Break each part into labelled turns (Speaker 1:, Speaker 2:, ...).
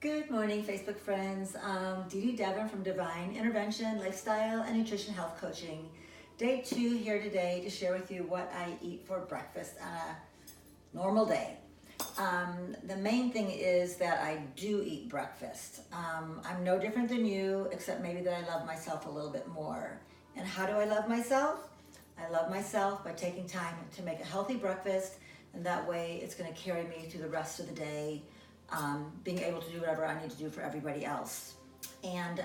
Speaker 1: Good morning, Facebook friends. Dee-Dee Devon from Divine Intervention, Lifestyle and Nutrition Health Coaching. Day 2 here today to share with you what I eat for breakfast on a normal day. The main thing is that I do eat breakfast. I'm no different than you, except maybe that I love myself a little bit more. And how do I love myself? I love myself by taking time to make a healthy breakfast, and that way it's going to carry me through the rest of the day. Being able to do whatever I need to do for everybody else. And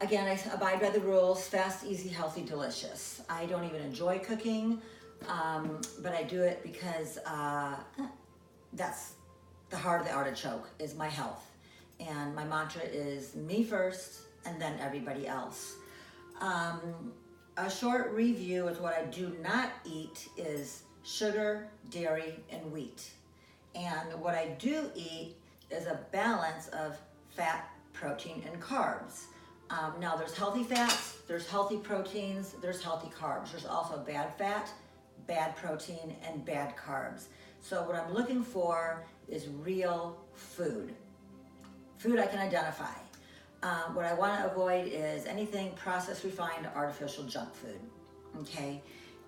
Speaker 1: again, I abide by the rules: fast, easy, healthy, delicious. I don't even enjoy cooking, but I do it because that's the heart of the artichoke, is my health. And my mantra is me first and then everybody else. A short review of what I do not eat is sugar, dairy, and wheat. And what I do eat is a balance of fat, protein, and carbs. Now there's healthy fats, there's healthy proteins, there's healthy carbs. There's also bad fat, bad protein, and bad carbs. So what I'm looking for is real food. Food I can identify. What I want to avoid is anything processed, refined, artificial junk food. Okay?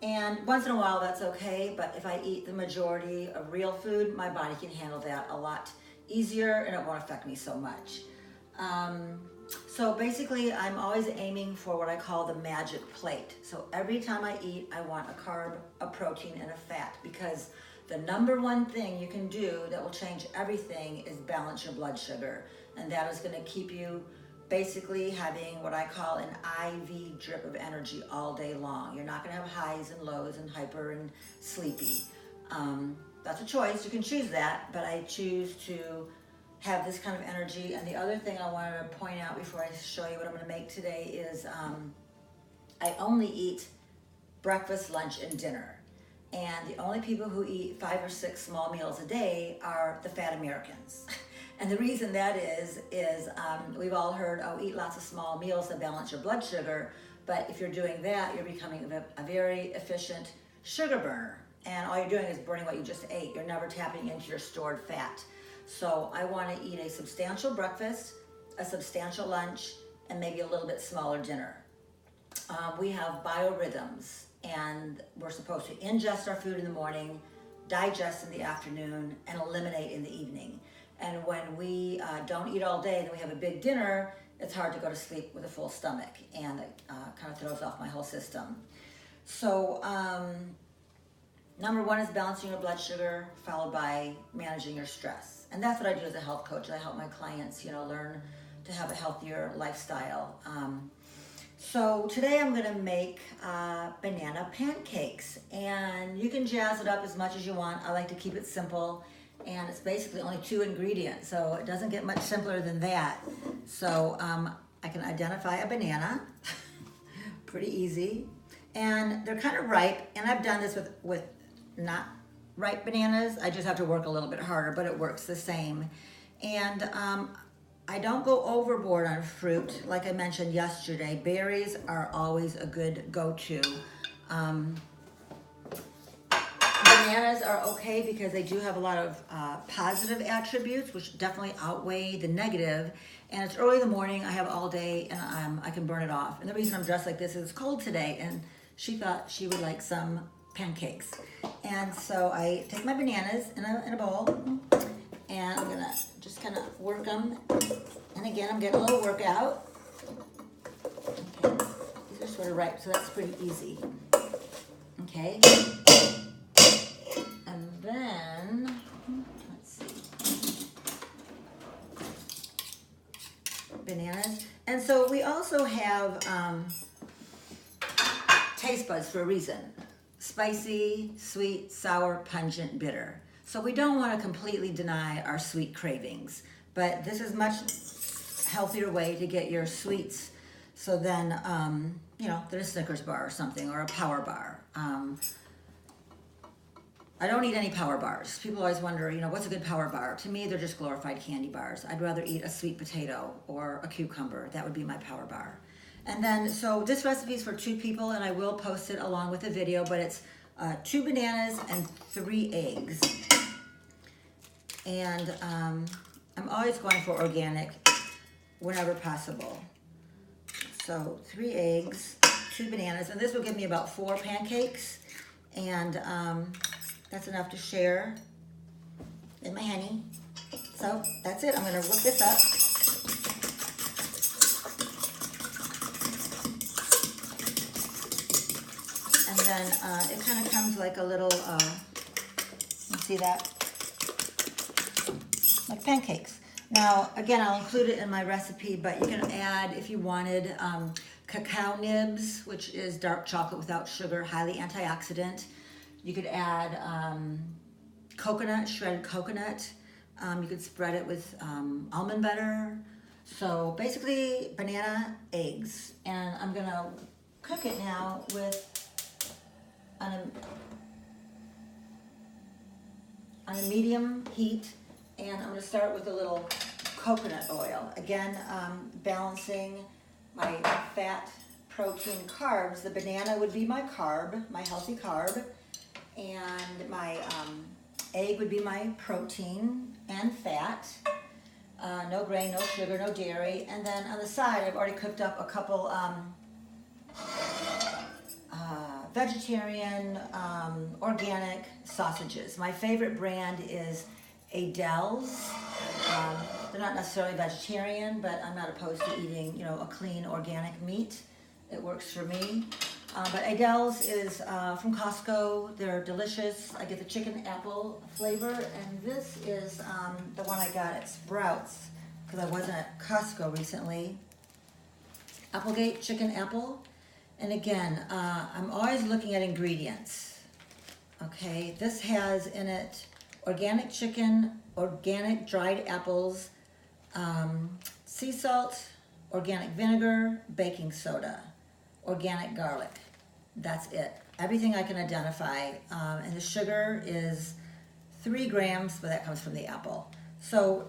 Speaker 1: And once in a while, that's okay, but if I eat the majority of real food, my body can handle that a lot easier and it won't affect me so much. So basically, I'm always aiming for what I call the magic plate. So every time I eat, I want a carb, a protein, and a fat, because the number one thing you can do that will change everything is balance your blood sugar. And that is going to keep you basically having what I call an IV drip of energy all day long. You're not going to have highs and lows and hyper and sleepy. That's a choice. You can choose that, but I choose to have this kind of energy. And the other thing I wanted to point out before I show you what I'm going to make today is I only eat breakfast, lunch, and dinner. And the only people who eat 5 or 6 small meals a day are the fat Americans. And the reason that is we've all heard, oh, eat lots of small meals to balance your blood sugar. But if you're doing that, you're becoming a very efficient sugar burner. And all you're doing is burning what you just ate. You're never tapping into your stored fat. So I want to eat a substantial breakfast, a substantial lunch, and maybe a little bit smaller dinner. We have biorhythms, and we're supposed to ingest our food in the morning, digest in the afternoon, and eliminate in the evening. And when we don't eat all day, then we have a big dinner, it's hard to go to sleep with a full stomach, and it kind of throws off my whole system. So number 1 is balancing your blood sugar, followed by managing your stress. And that's what I do as a health coach. I help my clients, learn to have a healthier lifestyle. So today I'm going to make banana pancakes, and you can jazz it up as much as you want. I like to keep it simple. And it's basically only 2 ingredients, so it doesn't get much simpler than that. So I can identify a banana, pretty easy. And they're kind of ripe, and I've done this with not ripe bananas. I just have to work a little bit harder, but it works the same. And I don't go overboard on fruit. Like I mentioned yesterday, berries are always a good go-to. Bananas are okay because they do have a lot of positive attributes, which definitely outweigh the negative. And it's early in the morning, I have all day, and I can burn it off. And the reason I'm dressed like this is it's cold today, and she thought she would like some pancakes. And so I take my bananas in a bowl, and I'm gonna just kind of work them. And again, I'm getting a little workout. Okay, these are sort of ripe, so that's pretty easy. Okay. Then, let's see, bananas. And so we also have taste buds for a reason. Spicy, sweet, sour, pungent, bitter. So we don't want to completely deny our sweet cravings, but this is much healthier way to get your sweets. So then, than a Snickers bar or something, or a power bar. I don't eat any power bars. People always wonder, what's a good power bar? To me, they're just glorified candy bars. I'd rather eat a sweet potato or a cucumber. That would be my power bar. And then, so this recipe is for 2 people, and I will post it along with the video, but it's 2 bananas and 3 eggs. And I'm always going for organic whenever possible. So 3 eggs, 2 bananas, and this will give me about 4 pancakes, and that's enough to share in my honey. So that's it. I'm going to whip this up. And then it kind of comes like a little, you see that? Like pancakes. Now, again, I'll include it in my recipe, but you can add, if you wanted, cacao nibs, which is dark chocolate without sugar, highly antioxidant. You could add coconut, shredded coconut. You could spread it with almond butter. So basically, banana, eggs. And I'm going to cook it now with on a medium heat. And I'm going to start with a little coconut oil. Again, balancing my fat, protein, carbs. The banana would be my carb, my healthy carb. And my egg would be my protein and fat. No grain, no sugar, no dairy. And then on the side, I've already cooked up a couple vegetarian, organic sausages. My favorite brand is Adele's. They're not necessarily vegetarian, but I'm not opposed to eating, you know, a clean organic meat. It works for me. But Adele's is from Costco. They're delicious. I get the chicken apple flavor, and this is the one I got at Sprouts because I wasn't at Costco recently. Applegate chicken apple. And again, I'm always looking at ingredients. Okay, this has in it organic chicken, organic dried apples, sea salt, organic vinegar, baking soda, organic garlic. That's it. Everything I can identify. And the sugar is 3 grams, but that comes from the apple. So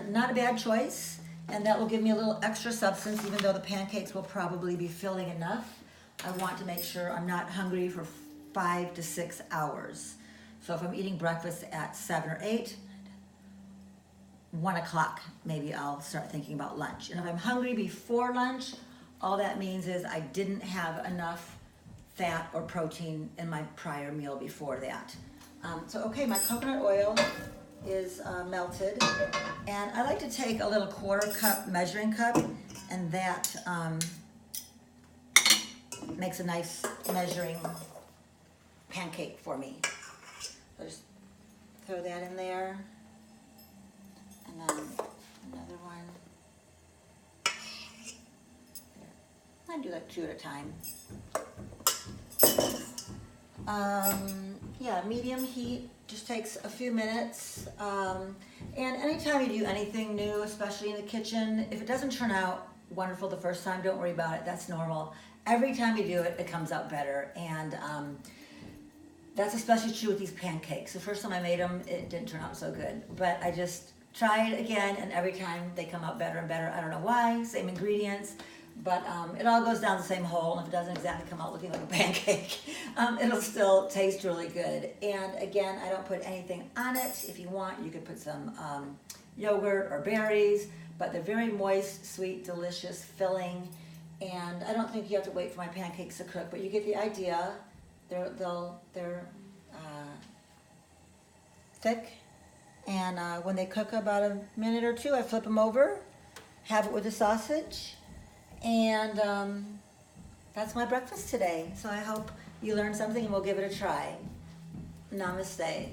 Speaker 1: not a bad choice. And that will give me a little extra substance, even though the pancakes will probably be filling enough. I want to make sure I'm not hungry for 5 to 6 hours. So if I'm eating breakfast at 7 or 8, 1 o'clock, maybe I'll start thinking about lunch. And if I'm hungry before lunch, all that means is I didn't have enough fat or protein in my prior meal before that. So okay, my coconut oil is melted. And I like to take a little 1/4 cup measuring cup, and that makes a nice measuring pancake for me. So just throw that in there, and then another one. There. I do like 2 at a time. Yeah, medium heat, just takes a few minutes. And anytime you do anything new, especially in the kitchen, if it doesn't turn out wonderful the first time, don't worry about it, that's normal. Every time you do it, it comes out better. And that's especially true with these pancakes. The first time I made them, it didn't turn out so good. But I just try it again, and every time they come out better and better. I don't know why, same ingredients, but it all goes down the same hole. And if it doesn't exactly come out looking like a pancake, it'll still taste really good. And again, I don't put anything on it. If you want, you could put some yogurt or berries, but they're very moist, sweet, delicious, filling. And I don't think you have to wait for my pancakes to cook, but you get the idea. They're thick, and when they cook about a minute or 2, I flip them over, have it with the sausage, and that's my breakfast today. So I hope you learned something, and we'll give it a try. Namaste.